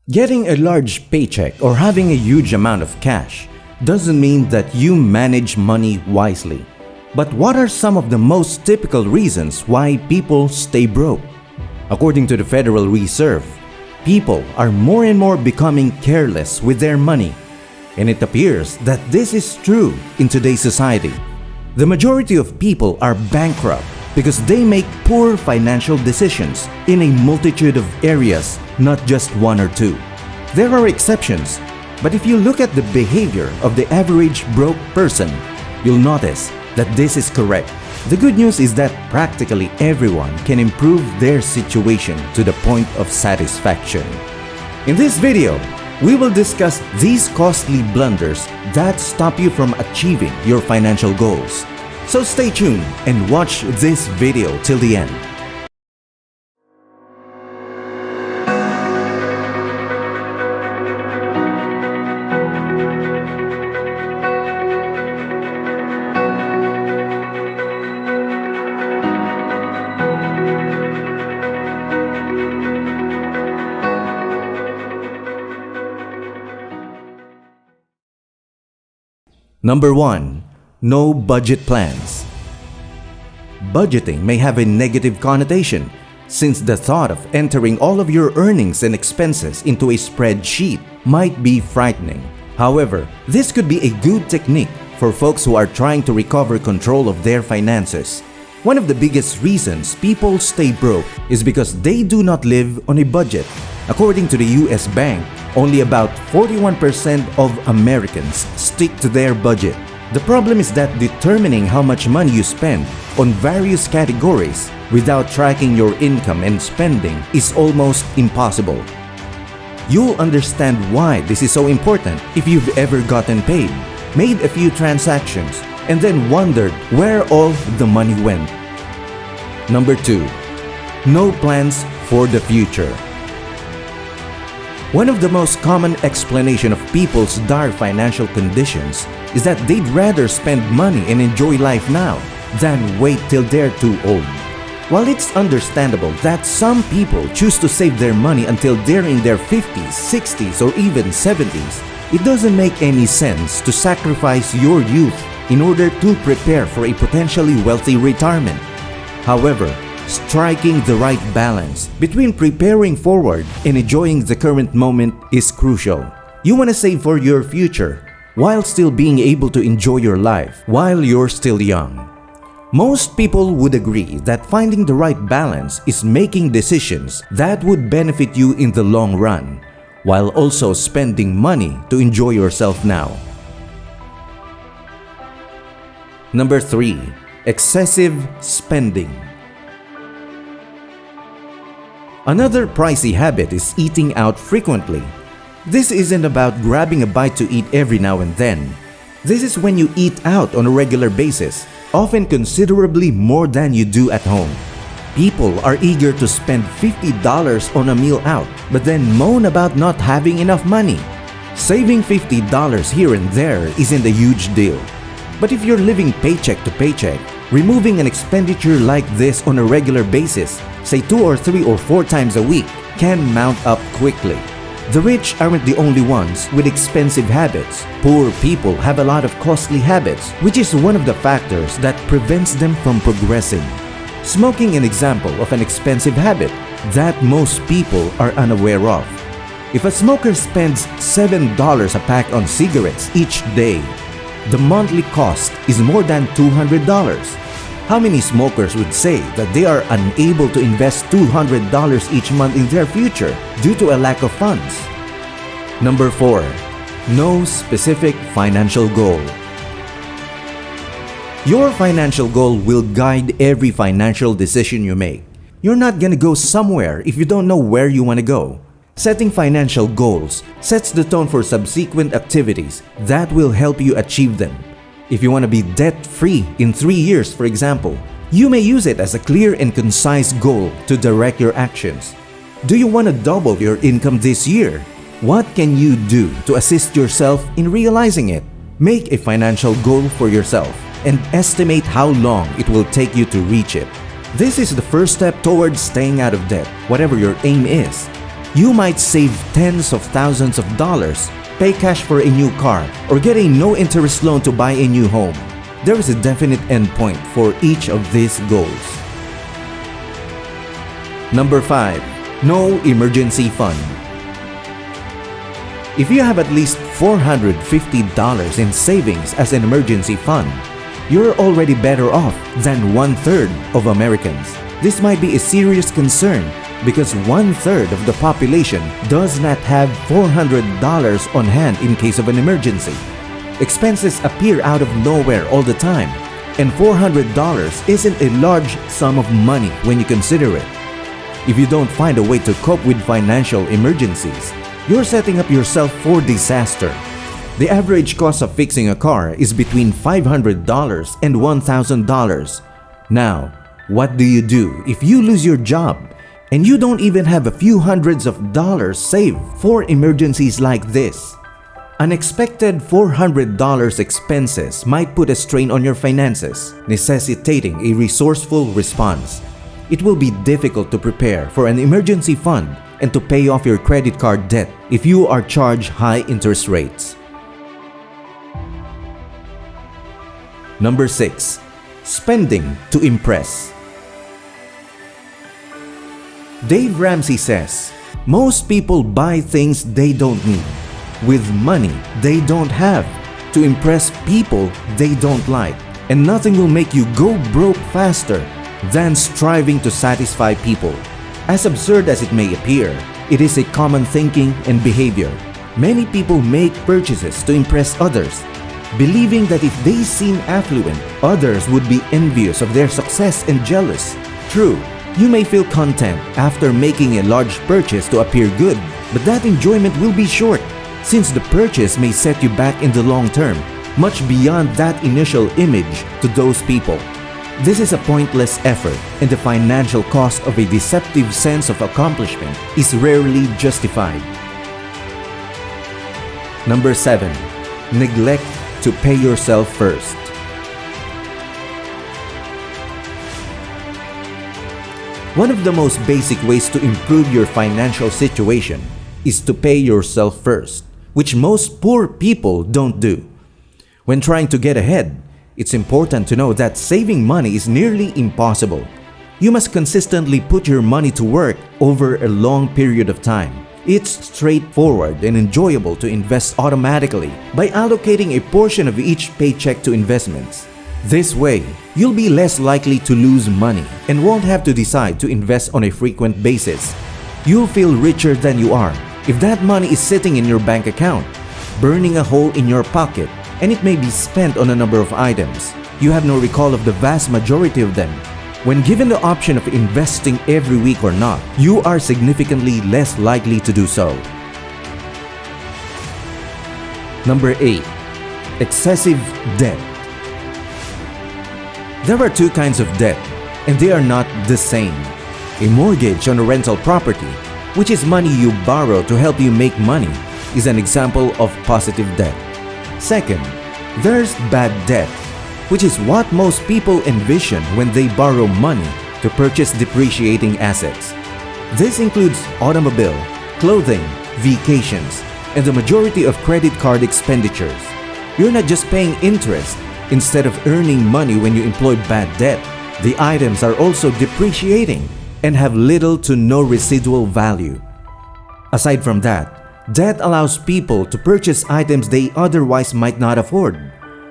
Getting a large paycheck or having a huge amount of cash doesn't mean that you manage money wisely. But what are some of the most typical reasons why people stay broke? According to the Federal Reserve, people are more and more becoming careless with their money. And it appears that this is true in today's society. The majority of people are bankrupt because they make poor financial decisions in a multitude of areas, not just one or two. There are exceptions, but if you look at the behavior of the average broke person, you'll notice that this is correct. The good news is that practically everyone can improve their situation to the point of satisfaction. In this video, we will discuss these costly blunders that stop you from achieving your financial goals. So stay tuned and watch this video till the end. Number 1. No budget plans. Budgeting may have a negative connotation since the thought of entering all of your earnings and expenses into a spreadsheet might be frightening. However, this could be a good technique for folks who are trying to recover control of their finances. One of the biggest reasons people stay broke is because they do not live on a budget. According to the US Bank, only about 41% of Americans stick to their budget. The problem is that determining how much money you spend on various categories without tracking your income and spending is almost impossible. You'll understand why this is so important if you've ever gotten paid, made a few transactions, and then wondered where all the money went. Number 2. No plans for the future. One of the most common explanations of people's dire financial conditions is that they'd rather spend money and enjoy life now than wait till they're too old. While it's understandable that some people choose to save their money until they're in their 50s, 60s, or even 70s, it doesn't make any sense to sacrifice your youth in order to prepare for a potentially wealthy retirement. However, striking the right balance between preparing forward and enjoying the current moment is crucial. You want to save for your future while still being able to enjoy your life while you're still young. Most people would agree that finding the right balance is making decisions that would benefit you in the long run while also spending money to enjoy yourself now. Number 3. Excessive spending. Another pricey habit is eating out frequently. This isn't about grabbing a bite to eat every now and then. This is when you eat out on a regular basis, often considerably more than you do at home. People are eager to spend $50 on a meal out, but then moan about not having enough money. Saving $50 here and there isn't a huge deal. But if you're living paycheck to paycheck, removing an expenditure like this on a regular basis, say 2 or 3 or 4 times a week, can mount up quickly. The rich aren't the only ones with expensive habits. Poor people have a lot of costly habits, which is one of the factors that prevents them from progressing. Smoking an example of an expensive habit that most people are unaware of. If a smoker spends $7 a pack on cigarettes each day, the monthly cost is more than $200. How many smokers would say that they are unable to invest $200 each month in their future due to a lack of funds? Number 4. No specific financial goal. Your financial goal will guide every financial decision you make. You're not gonna go somewhere if you don't know where you want to go. Setting financial goals sets the tone for subsequent activities that will help you achieve them. If you want to be debt-free in 3 years, for example, you may use it as a clear and concise goal to direct your actions. Do you want to double your income this year? What can you do to assist yourself in realizing it? Make a financial goal for yourself and estimate how long it will take you to reach it. This is the first step towards staying out of debt, whatever your aim is. You might save tens of thousands of dollars, pay cash for a new car, or get a no-interest loan to buy a new home. There is a definite endpoint for each of these goals. Number 5. No emergency fund. If you have at least $450 in savings as an emergency fund, you're already better off than 1/3 of Americans. This might be a serious concern because 1/3 of the population does not have $400 on hand in case of an emergency. Expenses appear out of nowhere all the time, and $400 isn't a large sum of money when you consider it. If you don't find a way to cope with financial emergencies, you're setting up yourself for disaster. The average cost of fixing a car is between $500 and $1,000. Now, what do you do if you lose your job and you don't even have a few hundreds of dollars saved for emergencies like this? Unexpected $400 expenses might put a strain on your finances, necessitating a resourceful response. It will be difficult to prepare for an emergency fund and to pay off your credit card debt if you are charged high interest rates. Number 6. Spending to impress. Dave Ramsey says, most people buy things they don't need, with money they don't have, to impress people they don't like. And nothing will make you go broke faster than striving to satisfy people. As absurd as it may appear, it is a common thinking and behavior. Many people make purchases to impress others, believing that if they seem affluent, others would be envious of their success and jealous. True, you may feel content after making a large purchase to appear good, but that enjoyment will be short, since the purchase may set you back in the long term, much beyond that initial image to those people. This is a pointless effort, and the financial cost of a deceptive sense of accomplishment is rarely justified. Number 7. Neglect to pay yourself first. One of the most basic ways to improve your financial situation is to pay yourself first, which most poor people don't do. When trying to get ahead, it's important to know that saving money is nearly impossible. You must consistently put your money to work over a long period of time. It's straightforward and enjoyable to invest automatically by allocating a portion of each paycheck to investments. This way, you'll be less likely to lose money and won't have to decide to invest on a frequent basis. You'll feel richer than you are if that money is sitting in your bank account, burning a hole in your pocket, and it may be spent on a number of items. You have no recall of the vast majority of them. When given the option of investing every week or not, you are significantly less likely to do so. Number 8. Excessive debt. There are two kinds of debt, and they are not the same. A mortgage on a rental property, which is money you borrow to help you make money, is an example of positive debt. Second, there's bad debt, which is what most people envision when they borrow money to purchase depreciating assets. This includes automobile, clothing, vacations, and the majority of credit card expenditures. You're not just paying interest. Instead of earning money when you employ bad debt, the items are also depreciating and have little to no residual value. Aside from that, debt allows people to purchase items they otherwise might not afford.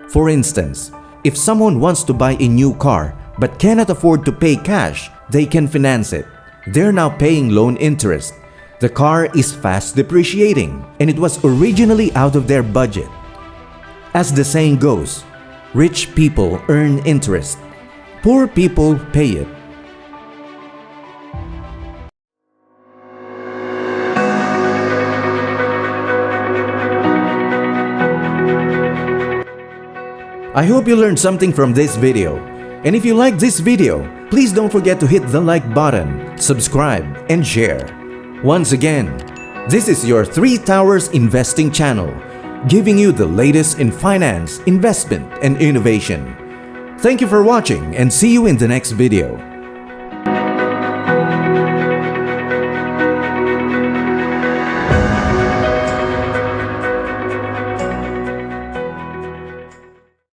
For instance, if someone wants to buy a new car but cannot afford to pay cash, they can finance it. They're now paying loan interest. The car is fast depreciating, and it was originally out of their budget. As the saying goes, rich people earn interest. Poor people pay it. I hope you learned something from this video. And if you like this video, please don't forget to hit the like button, subscribe, and share. Once again, this is your 3 Towers Investing channel, giving you the latest in finance, investment, and innovation. Thank you for watching, and see you in the next video.